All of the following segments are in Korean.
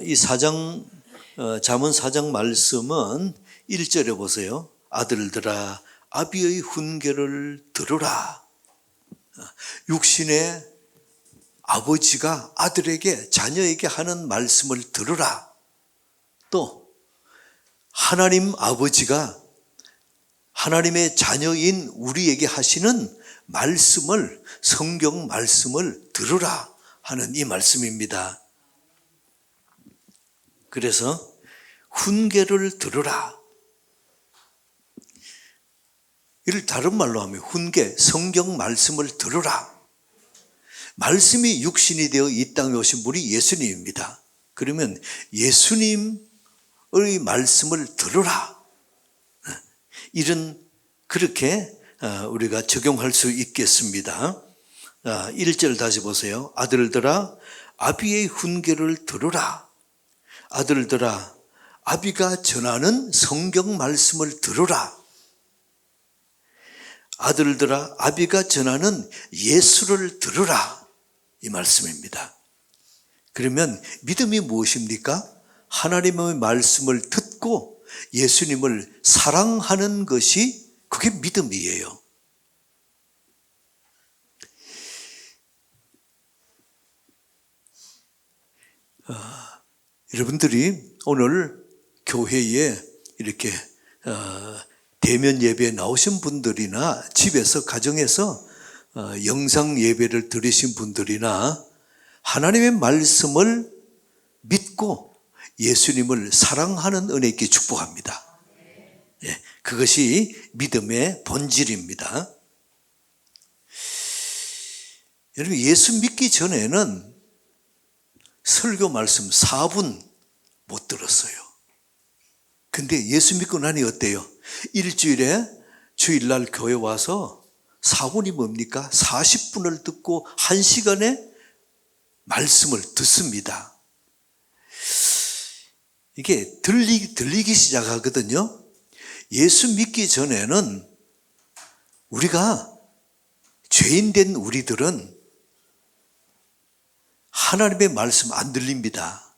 이 사장, 잠언 4장 말씀은 1절에 보세요. 아들들아 아비의 훈계를 들으라. 육신의 아버지가 아들에게 자녀에게 하는 말씀을 들으라. 또 하나님 아버지가 하나님의 자녀인 우리에게 하시는 말씀을, 성경 말씀을 들으라 하는 이 말씀입니다. 그래서 훈계를 들으라. 이를 다른 말로 하면 훈계, 성경 말씀을 들으라. 말씀이 육신이 되어 이 땅에 오신 분이 예수님입니다. 그러면 예수님의 말씀을 들으라. 이런 그렇게 우리가 적용할 수 있겠습니다. 1절 다시 보세요. 아들들아 아비의 훈계를 들으라. 아들들아 아비가 전하는 성경 말씀을 들으라. 아들들아 아비가 전하는 예수를 들으라. 이 말씀입니다. 그러면 믿음이 무엇입니까? 하나님의 말씀을 듣고 예수님을 사랑하는 것이 그게 믿음이에요. 여러분들이 오늘 교회에 이렇게 대면 예배에 나오신 분들이나 집에서 가정에서 영상 예배를 들으신 분들이나 하나님의 말씀을 믿고 예수님을 사랑하는 은혜 있게 축복합니다. 그것이 믿음의 본질입니다. 여러분 예수 믿기 전에는 설교 말씀 4분 못 들었어요. 근데 예수 믿고 나니 어때요? 일주일에 주일날 교회 와서 4분이 뭡니까? 40분을 듣고 1시간에 말씀을 듣습니다. 이게 들리기 시작하거든요. 예수 믿기 전에는 우리가 죄인 된 우리들은 하나님의 말씀 안 들립니다.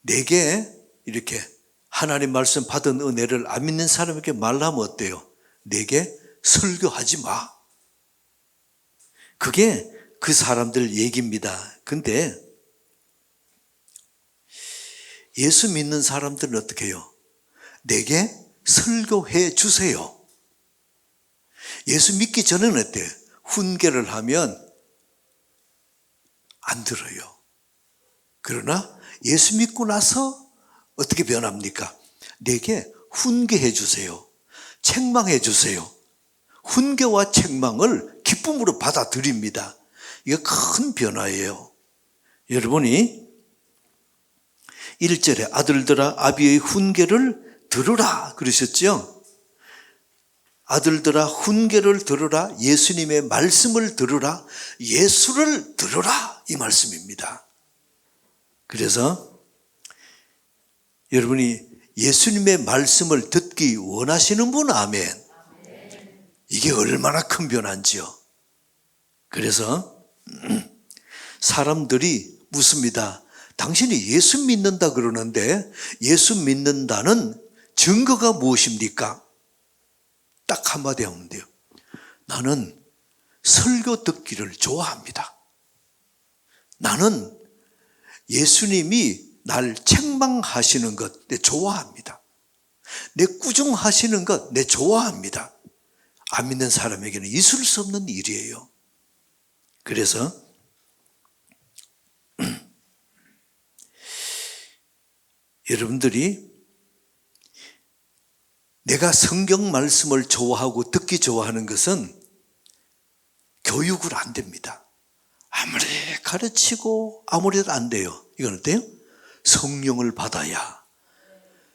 내게 이렇게 하나님 말씀 받은 은혜를 안 믿는 사람에게 말하면 어때요? 내게 설교하지 마. 그게 그 사람들 얘기입니다. 근데 예수 믿는 사람들은 어떻게 해요? 내게 설교해 주세요. 예수 믿기 전에는 어때요? 훈계를 하면 안 들어요. 그러나 예수 믿고 나서 어떻게 변합니까? 내게 훈계해 주세요. 책망해 주세요. 훈계와 책망을 기쁨으로 받아들입니다. 이게 큰 변화예요. 여러분이 1절에 아들들아 아비의 훈계를 들으라 그러셨죠? 아들들아 훈계를 들으라. 예수님의 말씀을 들으라. 예수를 들으라. 이 말씀입니다. 그래서 여러분이 예수님의 말씀을 듣기 원하시는 분 아멘. 이게 얼마나 큰 변화인지요. 그래서 사람들이 묻습니다. 당신이 예수 믿는다 그러는데 예수 믿는다는 증거가 무엇입니까? 딱 한마디 하면 돼요. 나는 설교 듣기를 좋아합니다. 나는 예수님이 날 책망하시는 것 내 좋아합니다. 내 꾸중하시는 것 내 좋아합니다. 안 믿는 사람에게는 있을 수 없는 일이에요. 그래서 여러분들이 내가 성경 말씀을 좋아하고 듣기 좋아하는 것은 교육을 안 됩니다. 아무리 가르치고 아무리 해도 안 돼요. 이건 어때요? 성령을 받아야,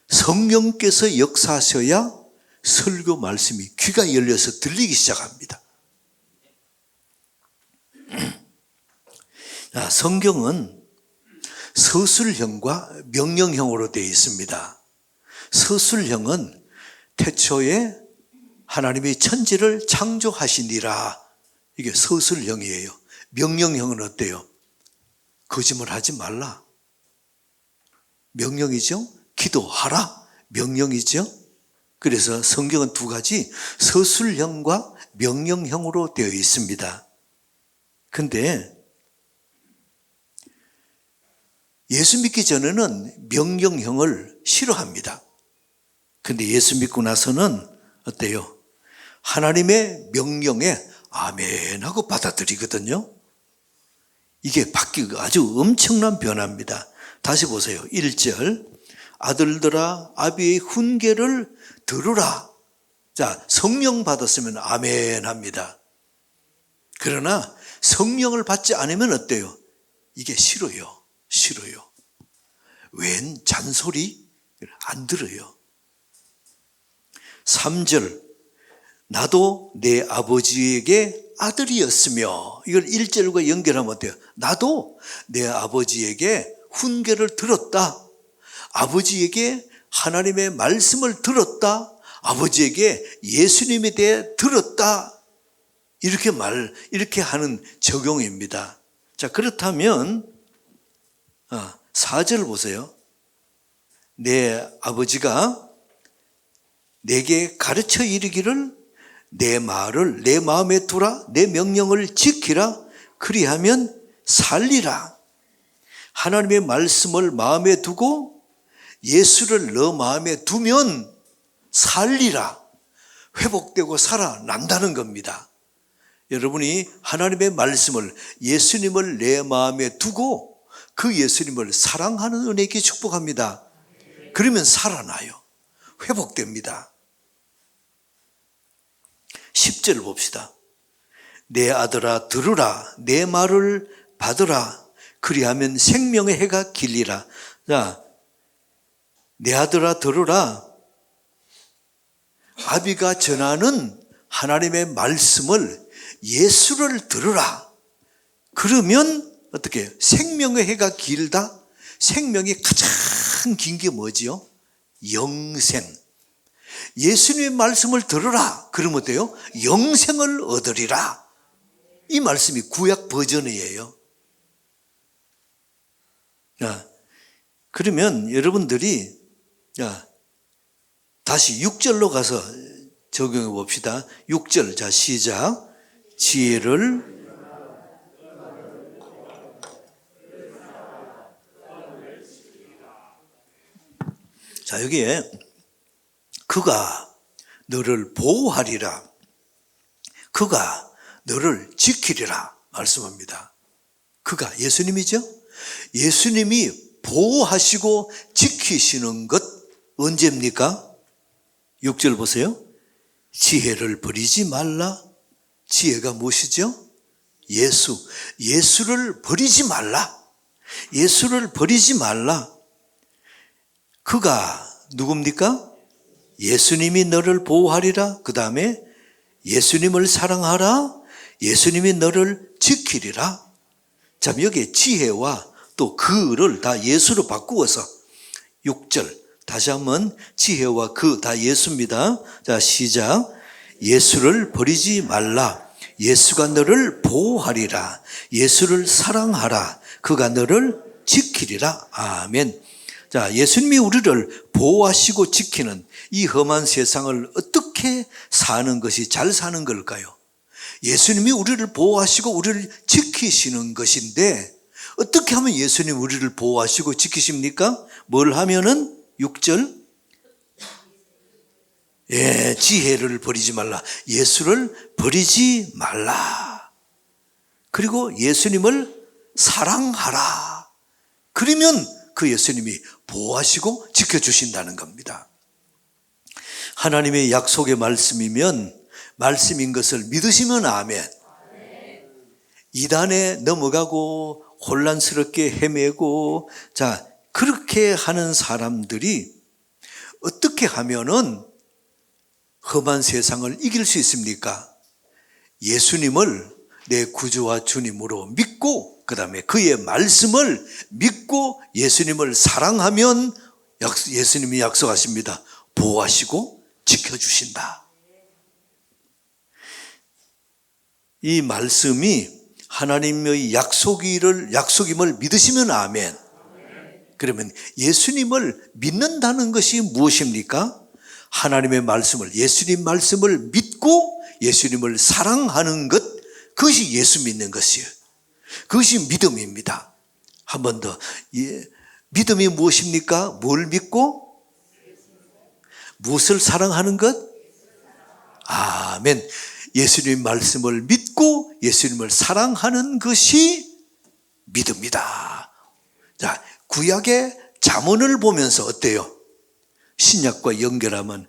성령께서 역사하셔야 설교 말씀이 귀가 열려서 들리기 시작합니다. 성경은 서술형과 명령형으로 되어 있습니다. 서술형은 태초에 하나님이 천지를 창조하시니라. 이게 서술형이에요. 명령형은 어때요? 거짓말하지 말라. 명령이죠. 기도하라. 명령이죠. 그래서 성경은 두 가지 서술형과 명령형으로 되어 있습니다. 근데 예수 믿기 전에는 명령형을 싫어합니다. 근데 예수 믿고 나서는 어때요? 하나님의 명령에 아멘 하고 받아들이거든요. 이게 바뀌고 아주 엄청난 변화입니다. 다시 보세요. 1절 아들들아 아비의 훈계를 들으라. 자, 성령 받았으면 아멘 합니다. 그러나 성령을 받지 않으면 어때요? 이게 싫어요. 싫어요. 웬 잔소리? 안 들어요. 3절 나도 내 아버지에게 아들이었으며, 이걸 1절과 연결하면 어때요? 나도 내 아버지에게 훈계를 들었다. 아버지에게 하나님의 말씀을 들었다. 아버지에게 예수님에 대해 들었다. 이렇게 하는 적용입니다. 자, 그렇다면 4절 보세요. 내 아버지가 내게 가르쳐 이르기를 내 말을 내 마음에 두라. 내 명령을 지키라. 그리하면 살리라. 하나님의 말씀을 마음에 두고 예수를 너 마음에 두면 살리라. 회복되고 살아난다는 겁니다. 여러분이 하나님의 말씀을, 예수님을 내 마음에 두고 그 예수님을 사랑하는 은혜에게 축복합니다. 그러면 살아나요. 회복됩니다. 10절 봅시다. 내 아들아 들으라. 내 말을 받으라. 그리하면 생명의 해가 길리라. 자, 내 아들아 들으라. 아비가 전하는 하나님의 말씀을, 예수를 들으라. 그러면 어떻게? 생명의 해가 길다. 생명이 가장 긴 게 뭐지요? 영생. 예수님의 말씀을 들으라. 그러면 어때요? 영생을 얻으리라. 이 말씀이 구약 버전이에요. 자, 그러면 여러분들이 다시 6절로 가서 적용해 봅시다. 6절, 자 시작. 지혜를 자, 여기에 그가 너를 보호하리라. 그가 너를 지키리라 말씀합니다. 그가 예수님이죠. 예수님이 보호하시고 지키시는 것 언제입니까? 6절 보세요. 지혜를 버리지 말라. 지혜가 무엇이죠? 예수. 예수를 버리지 말라. 예수를 버리지 말라. 그가 누굽니까? 예수님이 너를 보호하리라. 그 다음에 예수님을 사랑하라. 예수님이 너를 지키리라. 자, 여기에 지혜와 또 그를 다 예수로 바꾸어서 6절 다시 한번 지혜와 그 다 예수입니다. 자, 시작. 예수를 버리지 말라. 예수가 너를 보호하리라. 예수를 사랑하라. 그가 너를 지키리라. 아멘. 자, 예수님이 우리를 보호하시고 지키는 이 험한 세상을 어떻게 사는 것이 잘 사는 걸까요? 예수님이 우리를 보호하시고 우리를 지키시는 것인데 어떻게 하면 예수님 우리를 보호하시고 지키십니까? 뭘 하면은 6절 지혜를 버리지 말라. 예수를 버리지 말라. 그리고 예수님을 사랑하라. 그러면 그 예수님이 보호하시고 지켜주신다는 겁니다. 하나님의 약속의 말씀이면 말씀인 것을 믿으시면 아멘. 이단에 넘어가고 혼란스럽게 헤매고 자, 그렇게 하는 사람들이 어떻게 하면은 험한 세상을 이길 수 있습니까? 예수님을 내 구주와 주님으로 믿고 그 다음에 그의 말씀을 믿고 예수님을 사랑하면 예수님이 약속하십니다. 보호하시고 지켜주신다. 이 말씀이 하나님의 약속임을 믿으시면 아멘. 그러면 예수님을 믿는다는 것이 무엇입니까? 하나님의 말씀을, 예수님 말씀을 믿고 예수님을 사랑하는 것, 그것이 예수 믿는 것이에요. 그것이 믿음입니다. 한 번 더. 믿음이 무엇입니까? 뭘 믿고? 무엇을 사랑하는 것? 아멘. 예수님 말씀을 믿고 예수님을 사랑하는 것이 믿음이다. 자, 구약의 잠언을 보면서 어때요? 신약과 연결하면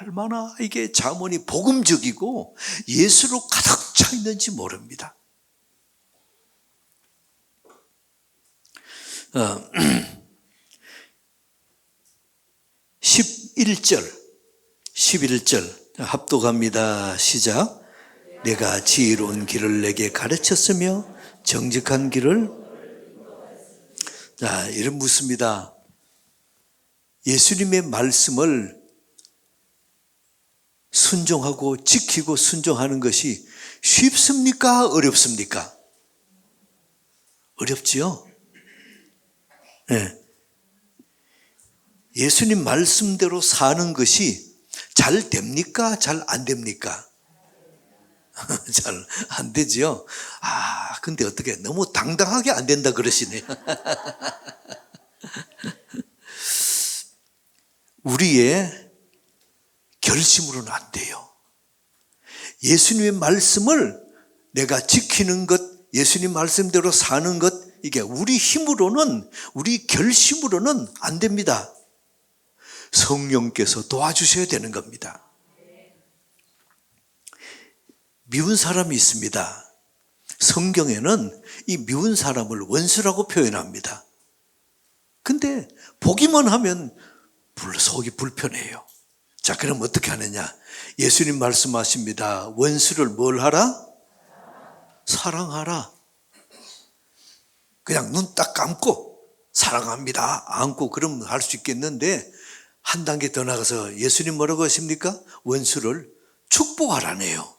얼마나 이게 잠언이 복음적이고 예수로 가득 차 있는지 모릅니다. 11절 합독합니다. 시작. 내가 지혜로운 길을 내게 가르쳤으며 정직한 길을. 자, 이런 묻습니다. 예수님의 말씀을 순종하고 지키고 순종하는 것이 쉽습니까? 어렵습니까? 어렵지요? 네. 예수님 말씀대로 사는 것이 잘 됩니까? 잘 안 됩니까? 잘 안 되지요? 근데 어떻게 너무 당당하게 안 된다 그러시네요. 우리의 결심으로는 안 돼요. 예수님의 말씀을 내가 지키는 것, 예수님 말씀대로 사는 것, 이게 우리 힘으로는, 우리 결심으로는 안 됩니다. 성령께서 도와주셔야 되는 겁니다. 미운 사람이 있습니다. 성경에는 이 미운 사람을 원수라고 표현합니다. 근데 보기만 하면 속이 불편해요. 자, 그럼 어떻게 하느냐? 예수님 말씀하십니다. 원수를 뭘 하라? 사랑하라. 그냥 눈 딱 감고 사랑합니다. 안고 그러면 할 수 있겠는데 한 단계 더 나가서 예수님 뭐라고 하십니까? 원수를 축복하라네요.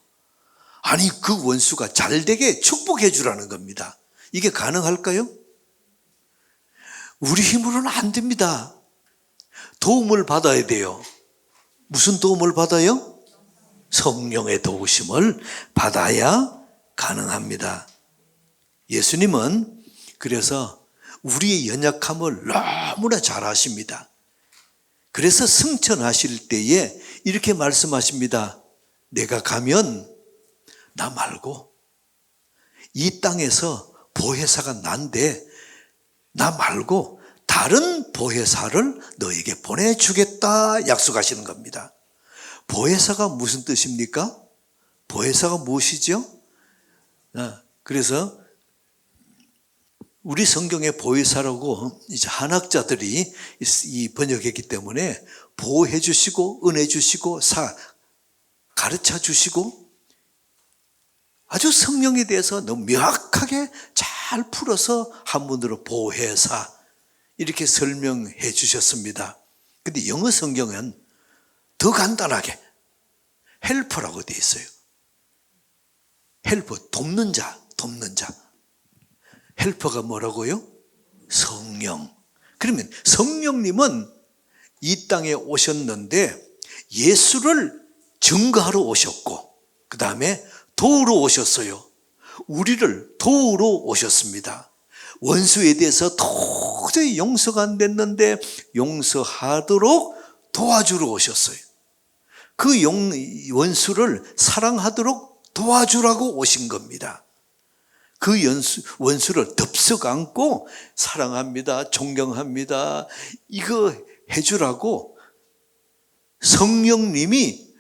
아니, 그 원수가 잘되게 축복해 주라는 겁니다. 이게 가능할까요? 우리 힘으로는 안 됩니다. 도움을 받아야 돼요. 무슨 도움을 받아요? 성령의 도우심을 받아야 가능합니다. 예수님은 그래서 우리의 연약함을 너무나 잘 아십니다. 그래서 승천하실 때에 이렇게 말씀하십니다. 내가 가면 나 말고 이 땅에서 보혜사가 난데 나 말고 다른 보혜사를 너에게 보내주겠다 약속하시는 겁니다. 보혜사가 무슨 뜻입니까? 보혜사가 무엇이죠? 그래서 우리 성경의 보혜사라고 이제 한학자들이 이 번역했기 때문에 보호해 주시고 은혜 주시고 가르쳐 주시고 아주 성령에 대해서 너무 명확하게 잘 풀어서 한문으로 보혜사 이렇게 설명해 주셨습니다. 근데 영어 성경은 더 간단하게 헬퍼라고 되어 있어요. 헬퍼, 돕는 자. 헬퍼가 뭐라고요? 성령. 그러면 성령님은 이 땅에 오셨는데 예수를 증거하러 오셨고 그 다음에 도우러 오셨어요. 우리를 도우러 오셨습니다. 원수에 대해서 도저히 용서가 안 됐는데 용서하도록 도와주러 오셨어요. 그 원수를 사랑하도록 도와주라고 오신 겁니다. 그 원수를 덥석 안고 사랑합니다, 존경합니다, 이거 해주라고 성령님이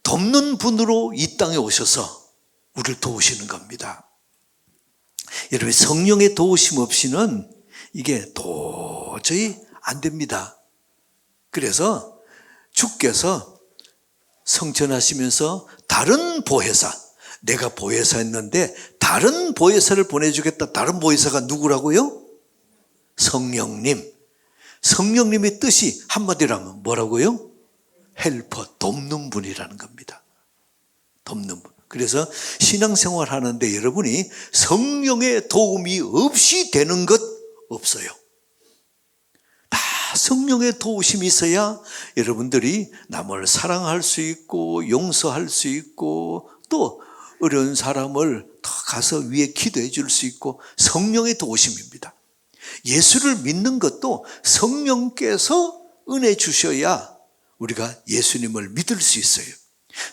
돕는 분으로 이 땅에 오셔서 우리를 도우시는 겁니다. 여러분, 성령의 도우심 없이는 이게 도저히 안 됩니다. 그래서 주께서 성천하시면서 다른 보혜사, 내가 보혜사였는데 다른 보혜사를 보내주겠다. 다른 보혜사가 누구라고요? 성령님. 성령님의 뜻이 한마디로 하면 뭐라고요? 헬퍼, 돕는 분이라는 겁니다. 돕는 분. 그래서 신앙생활 하는데 여러분이 성령의 도움이 없이 되는 것 없어요. 다 성령의 도우심이 있어야 여러분들이 남을 사랑할 수 있고 용서할 수 있고 또 어려운 사람을 더 가서 위에 기도해 줄 수 있고 성령의 도우심입니다. 예수를 믿는 것도 성령께서 은혜 주셔야 우리가 예수님을 믿을 수 있어요.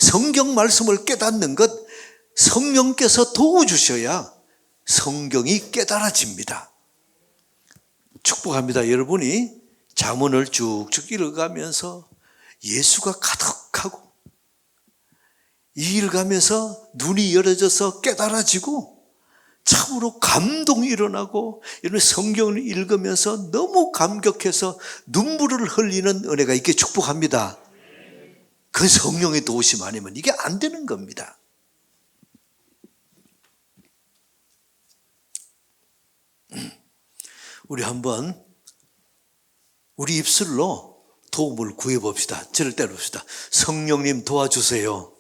성경 말씀을 깨닫는 것 성령께서 도와주셔야 성경이 깨달아집니다. 축복합니다. 여러분이 잠언을 쭉쭉 읽어가면서 예수가 가득하고 읽어가면서 눈이 열어져서 깨달아지고 참으로 감동이 일어나고 여러분 성경을 읽으면서 너무 감격해서 눈물을 흘리는 은혜가 있게 축복합니다. 그 성령의 도우심 아니면 이게 안 되는 겁니다. 우리 한번 우리 입술로 도움을 구해봅시다. 저를 때려봅시다. 성령님 도와주세요.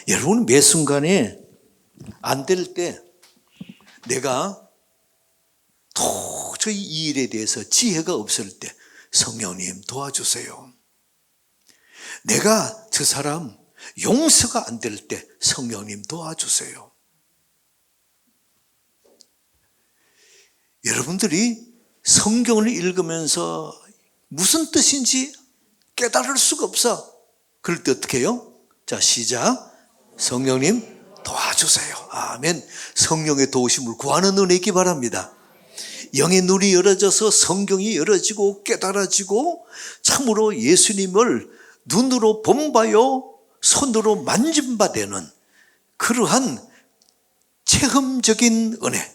여러분 매 순간에 안 될 때 내가 도저히 이 일에 대해서 지혜가 없을 때 성령님 도와주세요. 내가 저 사람 용서가 안 될 때 성령님 도와주세요. 여러분들이 성경을 읽으면서 무슨 뜻인지 깨달을 수가 없어. 그럴 때 어떻게 해요? 자, 시작. 성령님 도와주세요. 아멘. 성령의 도우심을 구하는 은혜 있기 바랍니다. 영의 눈이 열어져서 성경이 열어지고 깨달아지고 참으로 예수님을 눈으로 본바요 손으로 만진 바 되는 그러한 체험적인 은혜,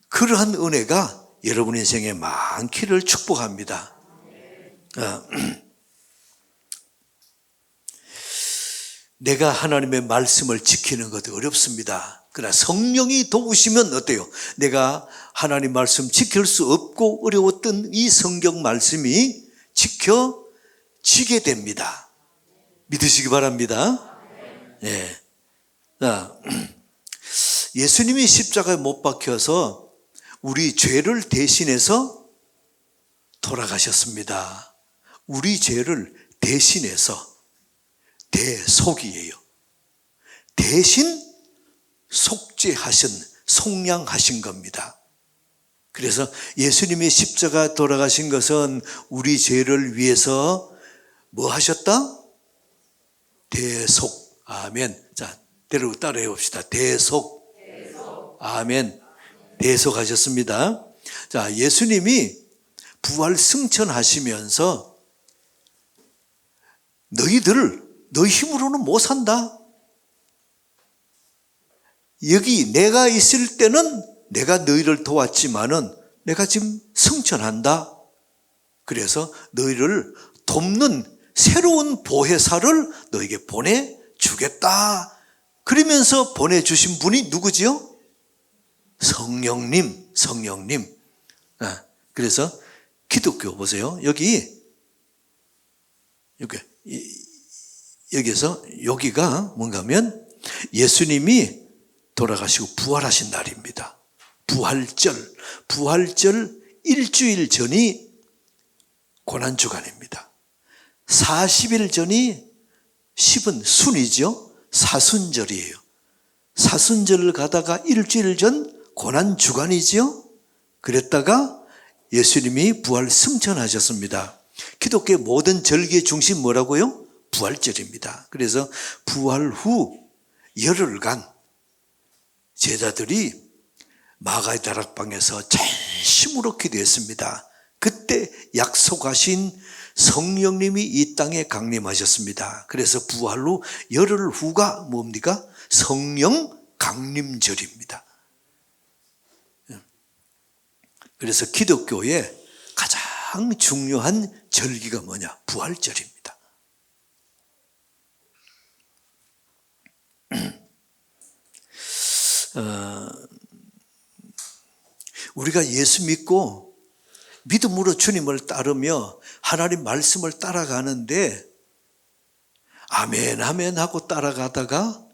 그러한 은혜가 여러분 인생에 많기를 축복합니다. 내가 하나님의 말씀을 지키는 것도 어렵습니다. 그러나 성령이 도우시면 어때요? 내가 하나님 말씀 지킬 수 없고 어려웠던 이 성경 말씀이 지켜지게 됩니다. 믿으시기 바랍니다. 네. 예수님이 십자가에 못 박혀서 우리 죄를 대신해서 돌아가셨습니다. 우리 죄를 대신해서 대속이에요. 대신 속죄하신, 속량하신 겁니다. 그래서 예수님이 십자가 돌아가신 것은 우리 죄를 위해서 뭐 하셨다? 대속. 아멘. 자, 따라해 봅시다. 대속. 아멘. 대속하셨습니다. 자, 예수님이 부활 승천하시면서 너희 힘으로는 못 산다. 여기 내가 있을 때는 내가 너희를 도왔지만은 내가 지금 승천한다. 그래서 너희를 돕는 새로운 보혜사를 너에게 보내주겠다. 그러면서 보내주신 분이 누구지요? 성령님. 그래서 기독교 보세요. 여기서 여기가 뭔가 하면 예수님이 돌아가시고 부활하신 날입니다. 부활절 일주일 전이 고난주간입니다. 40일 전이 10은 순이죠. 사순절이에요. 사순절을 가다가 일주일 전 고난주간이죠. 그랬다가 예수님이 부활 승천하셨습니다. 기독교의 모든 절기의 중심 뭐라고요? 부활절입니다. 그래서 부활 후 열흘간 제자들이 마가의 다락방에서 전심으로 기도했습니다. 그때 약속하신 성령님이 이 땅에 강림하셨습니다. 그래서 부활 후 열흘 후가 뭡니까? 성령 강림절입니다. 그래서 기독교의 가장 중요한 절기가 뭐냐? 부활절입니다. 우리가 예수 믿고 믿음으로 주님을 따르며 하나님 말씀을 따라가는데 아멘 아멘 하고 따라가다가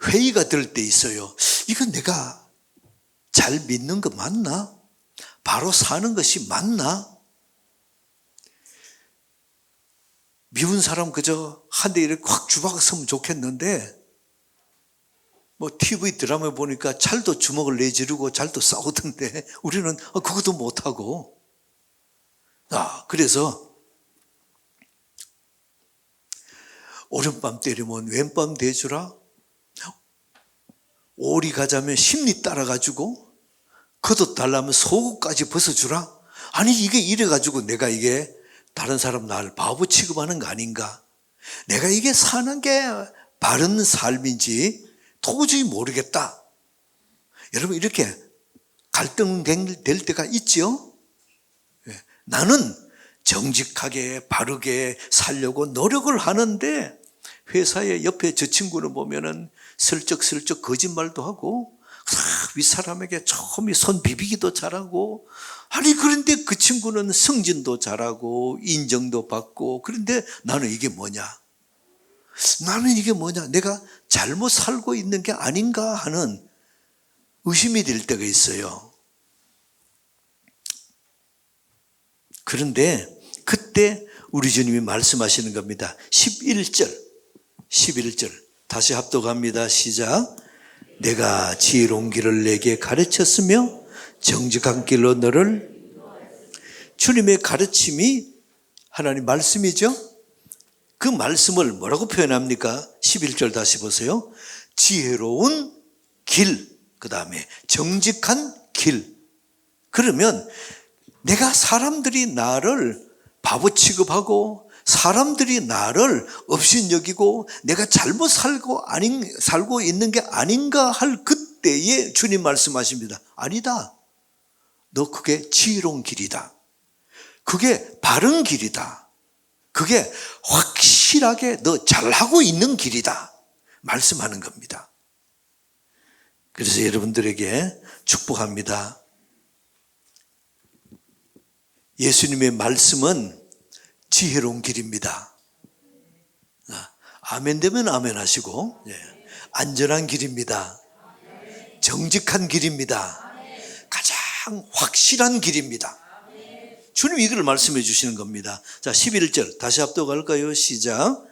회의가 될 때 있어요. 이건 내가 잘 믿는 거 맞나? 바로 사는 것이 맞나? 미운 사람 그저 한 대 이렇게 확 주박으면 좋겠는데 뭐 TV 드라마 보니까 잘도 주먹을 내지르고 잘도 싸우던데 우리는 그것도 못하고. 그래서 오른밤 때리면 왼밤 대주라, 오리 가자면 심리 따라가지고, 겉옷 달라면 속옷까지 벗어주라. 아니 이게 이래가지고 내가 이게 다른 사람 날 바보 취급하는 거 아닌가? 내가 이게 사는 게 바른 삶인지 도저히 모르겠다. 여러분 이렇게 갈등될 때가 있죠? 나는 정직하게 바르게 살려고 노력을 하는데 회사에 옆에 저 친구는 보면은 슬쩍슬쩍 거짓말도 하고 윗사람에게 처음에 손 비비기도 잘하고, 아니 그런데 그 친구는 승진도 잘하고 인정도 받고, 그런데 나는 이게 뭐냐? 내가 잘못 살고 있는 게 아닌가 하는 의심이 될 때가 있어요. 그런데 그때 우리 주님이 말씀하시는 겁니다. 11절 다시 합독합니다. 시작. 내가 지혜로운 길을 내게 가르쳤으며 정직한 길로 너를. 주님의 가르침이 하나님 말씀이죠. 그 말씀을 뭐라고 표현합니까? 11절 다시 보세요. 지혜로운 길, 그 다음에 정직한 길. 그러면 내가 사람들이 나를 바보 취급하고 사람들이 나를 업신여기고 내가 잘못 살고 있는 게 아닌가 할 그때에 주님 말씀하십니다. 아니다. 너 그게 지혜로운 길이다. 그게 바른 길이다. 그게 확실하게 너 잘하고 있는 길이다. 말씀하는 겁니다. 그래서 여러분들에게 축복합니다. 예수님의 말씀은 지혜로운 길입니다. 아멘 되면 아멘 하시고, 안전한 길입니다. 정직한 길입니다. 가장 확실한 길입니다. 주님이 이걸 말씀해 주시는 겁니다. 자, 11절 다시 합독할까요? 시작.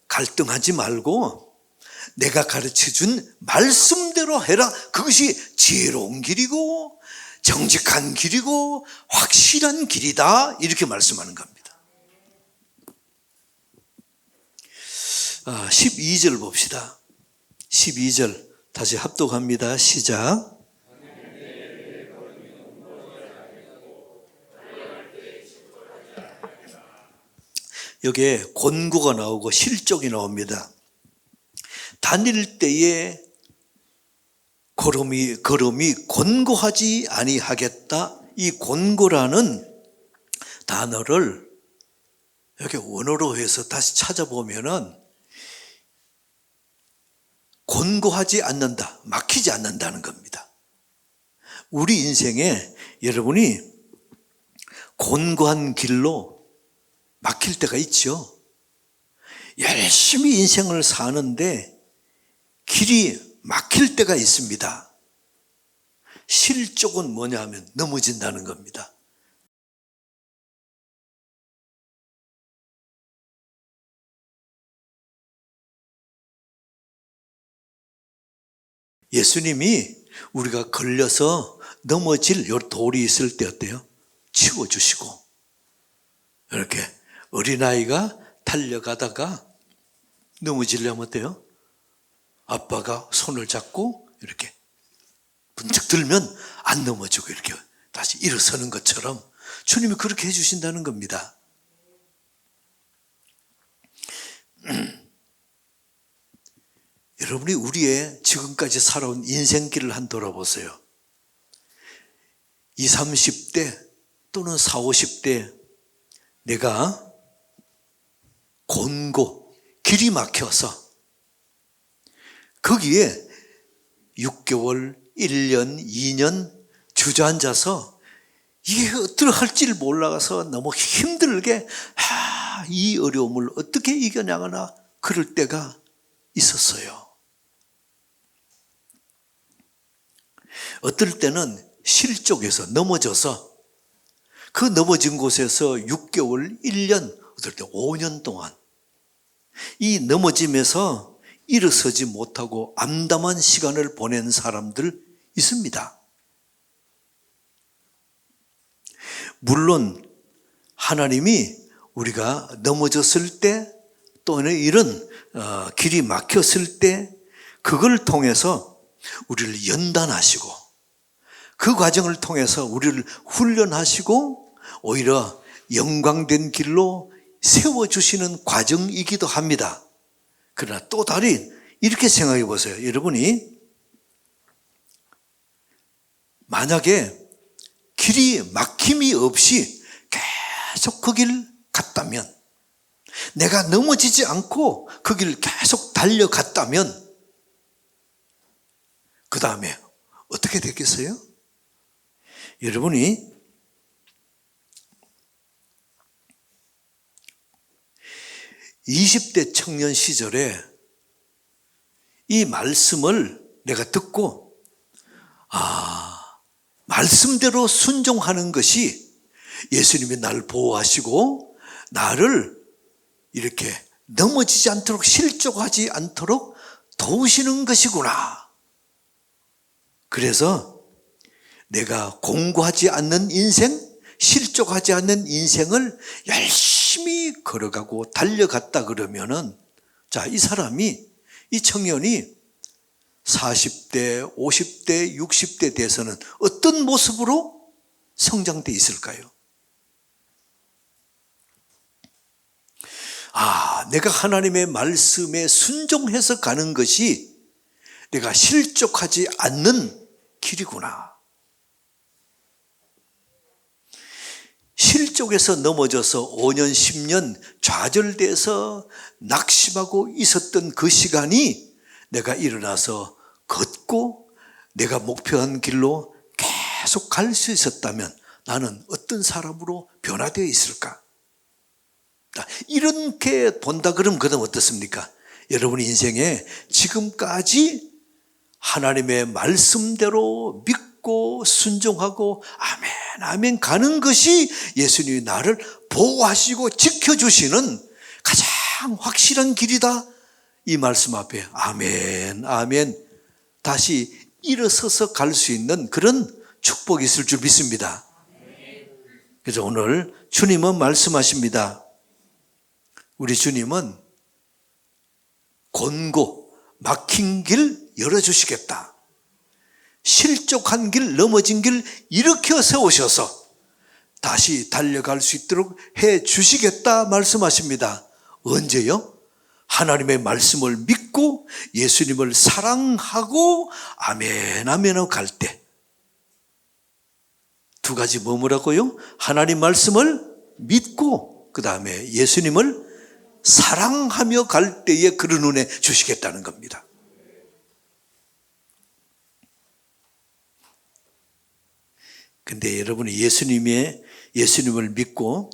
갈등하지 말고 내가 가르쳐준 말씀대로 해라. 그것이 지혜로운 길이고 정직한 길이고 확실한 길이다. 이렇게 말씀하는 겁니다. 12절 봅시다. 12절 다시 합독합니다. 시작. 여기에 권고가 나오고 실족이 나옵니다. 다닐 때에 걸음이 권고하지 아니하겠다. 이 권고라는 단어를 이렇게 원어로 해서 다시 찾아보면은 권고하지 않는다, 막히지 않는다는 겁니다. 우리 인생에 여러분이 권고한 길로 막힐 때가 있죠. 열심히 인생을 사는데 길이 막힐 때가 있습니다. 실족은 뭐냐 하면 넘어진다는 겁니다. 예수님이 우리가 걸려서 넘어질 요 돌이 있을 때 어때요? 치워주시고, 이렇게 어린아이가 달려가다가 넘어지려면 어때요? 아빠가 손을 잡고 이렇게 번쩍 들면 안 넘어지고 이렇게 다시 일어서는 것처럼 주님이 그렇게 해주신다는 겁니다. 여러분이 우리의 지금까지 살아온 인생길을 한 돌아보세요. 20, 30대 또는 40, 50대 내가 곤고 길이 막혀서 거기에 6개월, 1년, 2년 주저앉아서 이게 어떻게 할지를 몰라서 너무 힘들게 이 어려움을 어떻게 이겨나가나 그럴 때가 있었어요. 어떨 때는 실족해서 넘어져서 그 넘어진 곳에서 6개월, 1년, 어떨 때 5년 동안 이 넘어짐에서 일어서지 못하고 암담한 시간을 보낸 사람들 있습니다. 물론 하나님이 우리가 넘어졌을 때 또는 이런 길이 막혔을 때 그걸 통해서 우리를 연단하시고 그 과정을 통해서 우리를 훈련하시고 오히려 영광된 길로 세워주시는 과정이기도 합니다. 그러나 또 다른 이렇게 생각해 보세요. 여러분이 만약에 길이 막힘이 없이 계속 그 길 갔다면, 내가 넘어지지 않고 그 길 계속 달려갔다면 그 다음에 어떻게 됐겠어요? 여러분이 20대 청년 시절에 이 말씀을 내가 듣고 말씀대로 순종하는 것이 예수님이 나를 보호하시고 나를 이렇게 넘어지지 않도록 실족하지 않도록 도우시는 것이구나. 그래서 내가 공고하지 않는 인생, 실족하지 않는 인생을 열심히 걸어가고 달려갔다 그러면은 이 사람이, 이 청년이 40대, 50대, 60대 돼서는 어떤 모습으로 성장돼 있을까요? 내가 하나님의 말씀에 순종해서 가는 것이 내가 실족하지 않는 길이구나. 실족에서 넘어져서 5년, 10년 좌절돼서 낙심하고 있었던 그 시간이 내가 일어나서 걷고 내가 목표한 길로 계속 갈 수 있었다면 나는 어떤 사람으로 변화되어 있을까? 이렇게 본다 그러면 그다음 어떻습니까? 여러분 인생에 지금까지 하나님의 말씀대로 믿고 순종하고 아멘 아멘 가는 것이 예수님이 나를 보호하시고 지켜주시는 가장 확실한 길이다. 이 말씀 앞에 아멘 아멘 다시 일어서서 갈 수 있는 그런 축복이 있을 줄 믿습니다. 그래서 오늘 주님은 말씀하십니다. 우리 주님은 곤고 막힌 길 열어주시겠다. 실족한 길, 넘어진 길 일으켜 세우셔서 다시 달려갈 수 있도록 해 주시겠다 말씀하십니다. 언제요? 하나님의 말씀을 믿고 예수님을 사랑하고 아멘 아멘 하고 갈 때. 두 가지 뭐라고요? 하나님 말씀을 믿고 그 다음에 예수님을 사랑하며 갈 때에 그런 은혜 주시겠다는 겁니다. 근데 여러분이 예수님을 믿고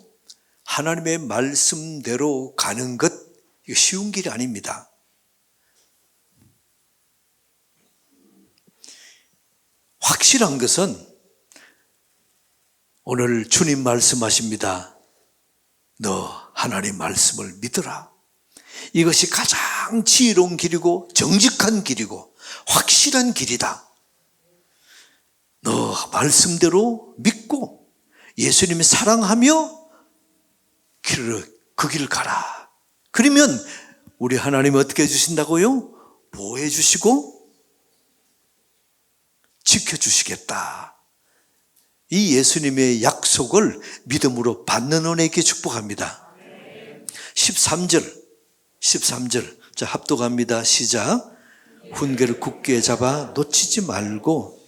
하나님의 말씀대로 가는 것, 이거 쉬운 길이 아닙니다. 확실한 것은 오늘 주님 말씀하십니다. 너 하나님 말씀을 믿어라. 이것이 가장 지혜로운 길이고 정직한 길이고 확실한 길이다. 너 말씀대로 믿고 예수님이 사랑하며 그 길을 가라. 그러면 우리 하나님이 어떻게 해주신다고요? 보호해 주시고 지켜주시겠다. 이 예수님의 약속을 믿음으로 받는 은혜에게 축복합니다. 13절 자 합독합니다. 시작. 훈계를 굳게 잡아 놓치지 말고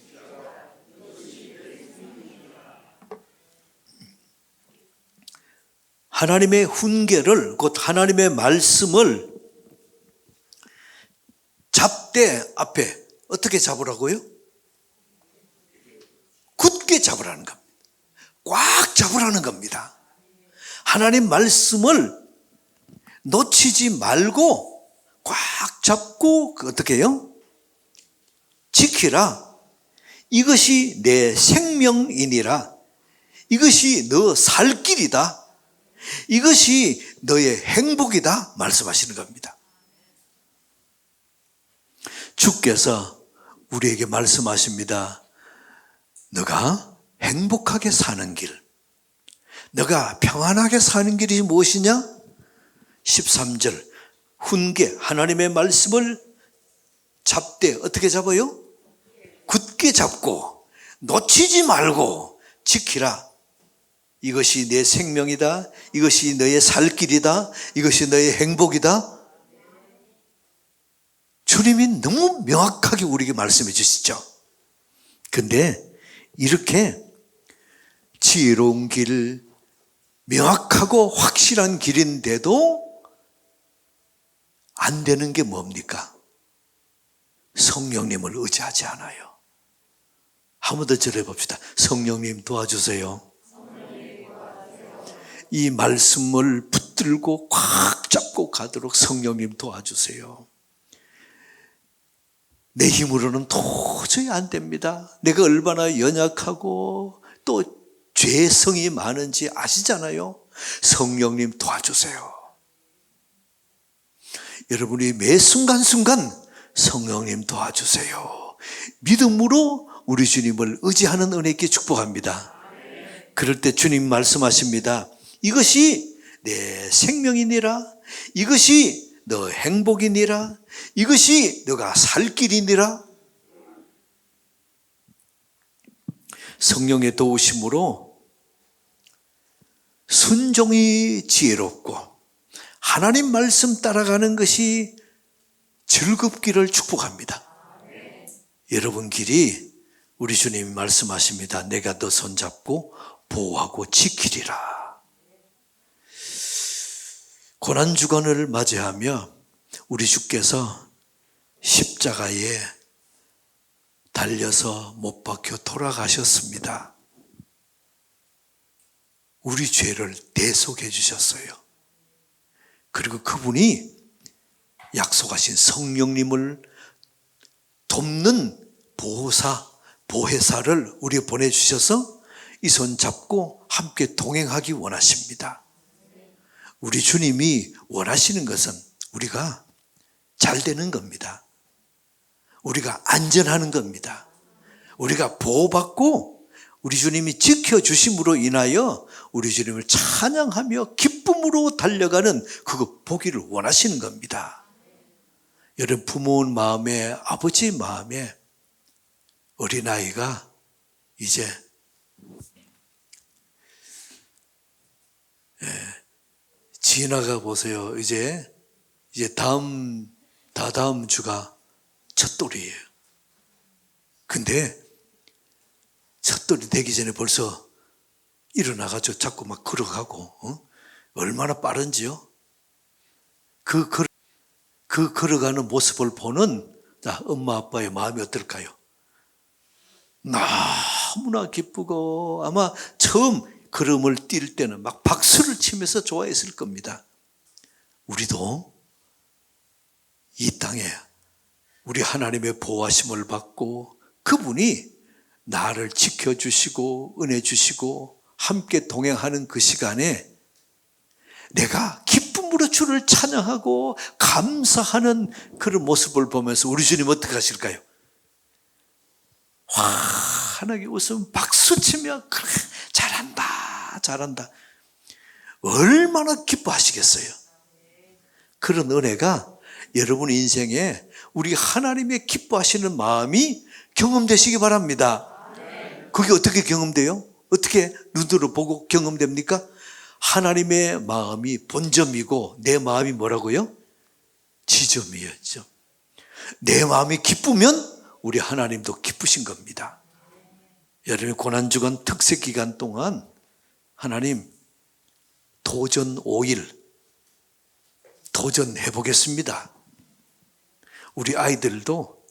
하나님의 훈계를 곧 하나님의 말씀을 잡되 앞에 어떻게 잡으라고요? 굳게 잡으라는 겁니다. 꽉 잡으라는 겁니다. 하나님 말씀을 놓치지 말고 꽉 잡고 어떻게 해요? 지키라. 이것이 내 생명이니라. 이것이 너 살 길이다. 이것이 너의 행복이다 말씀하시는 겁니다. 주께서 우리에게 말씀하십니다. 너가 행복하게 사는 길, 너가 평안하게 사는 길이 무엇이냐? 13절 훈계, 하나님의 말씀을 잡되 어떻게 잡아요? 굳게 잡고 놓치지 말고 지키라. 이것이 내 생명이다. 이것이 너의 살 길이다. 이것이 너의 행복이다. 주님이 너무 명확하게 우리에게 말씀해 주시죠. 근데 이렇게 지혜로운 길, 명확하고 확실한 길인데도 안 되는 게 뭡니까? 성령님을 의지하지 않아요. 한 번 더 절해 봅시다. 성령님 도와주세요. 이 말씀을 붙들고 꽉 잡고 가도록 성령님 도와주세요. 내 힘으로는 도저히 안 됩니다. 내가 얼마나 연약하고 또 죄성이 많은지 아시잖아요. 성령님 도와주세요. 여러분이 매 순간순간 성령님 도와주세요. 믿음으로 우리 주님을 의지하는 은혜 있게 축복합니다. 그럴 때 주님 말씀하십니다. 이것이 내 생명이니라. 이것이 너 행복이니라. 이것이 너가 살 길이니라. 성령의 도우심으로 순종이 지혜롭고 하나님 말씀 따라가는 것이 즐겁기를 축복합니다. 여러분 길이 우리 주님이 말씀하십니다. 내가 너 손잡고 보호하고 지키리라. 고난주간을 맞이하며 우리 주께서 십자가에 달려서 못 박혀 돌아가셨습니다. 우리 죄를 대속해 주셨어요. 그리고 그분이 약속하신 성령님을 돕는 보호사, 보혜사를 우리에 보내주셔서 이 손 잡고 함께 동행하기 원하십니다. 우리 주님이 원하시는 것은 우리가 잘 되는 겁니다. 우리가 안전하는 겁니다. 우리가 보호받고 우리 주님이 지켜주심으로 인하여 우리 주님을 찬양하며 기쁨으로 달려가는 그거 보기를 원하시는 겁니다. 여러분 부모 마음에 아버지 마음에 어린아이가 이제 지나가 보세요. 이제 다음 주가 첫돌이에요. 근데 첫돌이 되기 전에 벌써 일어나가지고 자꾸 막 걸어가고, 얼마나 빠른지요? 그 걸어가는 모습을 보는 엄마 아빠의 마음이 어떨까요? 너무나 기쁘고 아마 처음 걸음을 뛸 때는 막 박수를 치면서 좋아했을 겁니다. 우리도 이 땅에 우리 하나님의 보호하심을 받고 그분이 나를 지켜주시고 은혜 주시고 함께 동행하는 그 시간에 내가 기쁨으로 주를 찬양하고 감사하는 그런 모습을 보면서 우리 주님 어떻게 하실까요? 환하게 웃으면 박수치며 그래, 잘한다 얼마나 기뻐하시겠어요. 그런 은혜가 여러분 인생에 우리 하나님의 기뻐하시는 마음이 경험되시기 바랍니다. 그게 어떻게 경험돼요? 어떻게 눈으로 보고 경험됩니까? 하나님의 마음이 본점이고 내 마음이 뭐라고요? 지점이었죠. 내 마음이 기쁘면 우리 하나님도 기쁘신 겁니다. 여러분 고난주간 특색 기간 동안 하나님 도전 5일 도전해 보겠습니다. 우리 아이들도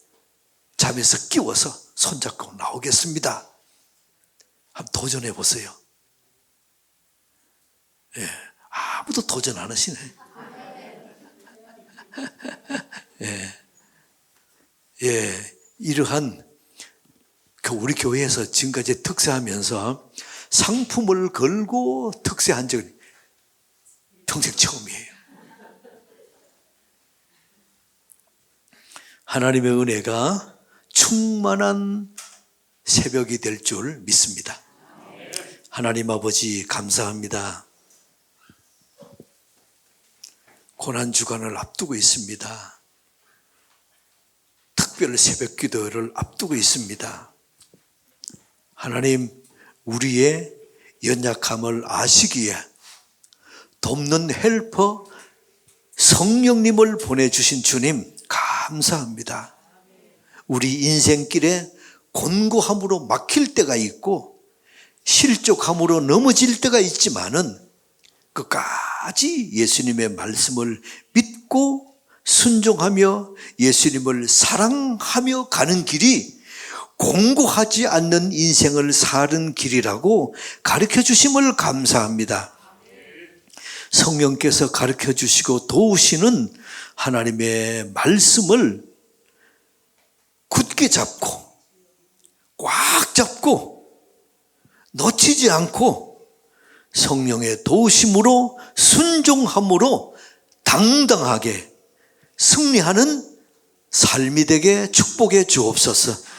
잠에서 끼워서 손잡고 나오겠습니다. 한번 도전해 보세요. 예, 아무도 도전 안 하시네. 예, 이러한 우리 교회에서 지금까지 특세하면서 상품을 걸고 특세한 적은 평생 처음이에요. 하나님의 은혜가 충만한 새벽이 될 줄 믿습니다. 하나님 아버지 감사합니다. 고난주간을 앞두고 있습니다. 특별 새벽 기도를 앞두고 있습니다. 하나님, 우리의 연약함을 아시기에 돕는 헬퍼 성령님을 보내주신 주님 감사합니다. 우리 인생길에 곤고함으로 막힐 때가 있고 실족함으로 넘어질 때가 있지만은 끝까지 예수님의 말씀을 믿고 순종하며 예수님을 사랑하며 가는 길이 공고하지 않는 인생을 사는 길이라고 가르쳐 주심을 감사합니다. 성령께서 가르쳐 주시고 도우시는 하나님의 말씀을 굳게 잡고 꽉 잡고 놓치지 않고 성령의 도우심으로 순종함으로 당당하게 승리하는 삶이 되게 축복해 주옵소서.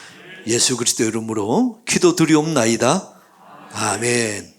예수 그리스도 이름으로 기도드리옵나이다. 아멘.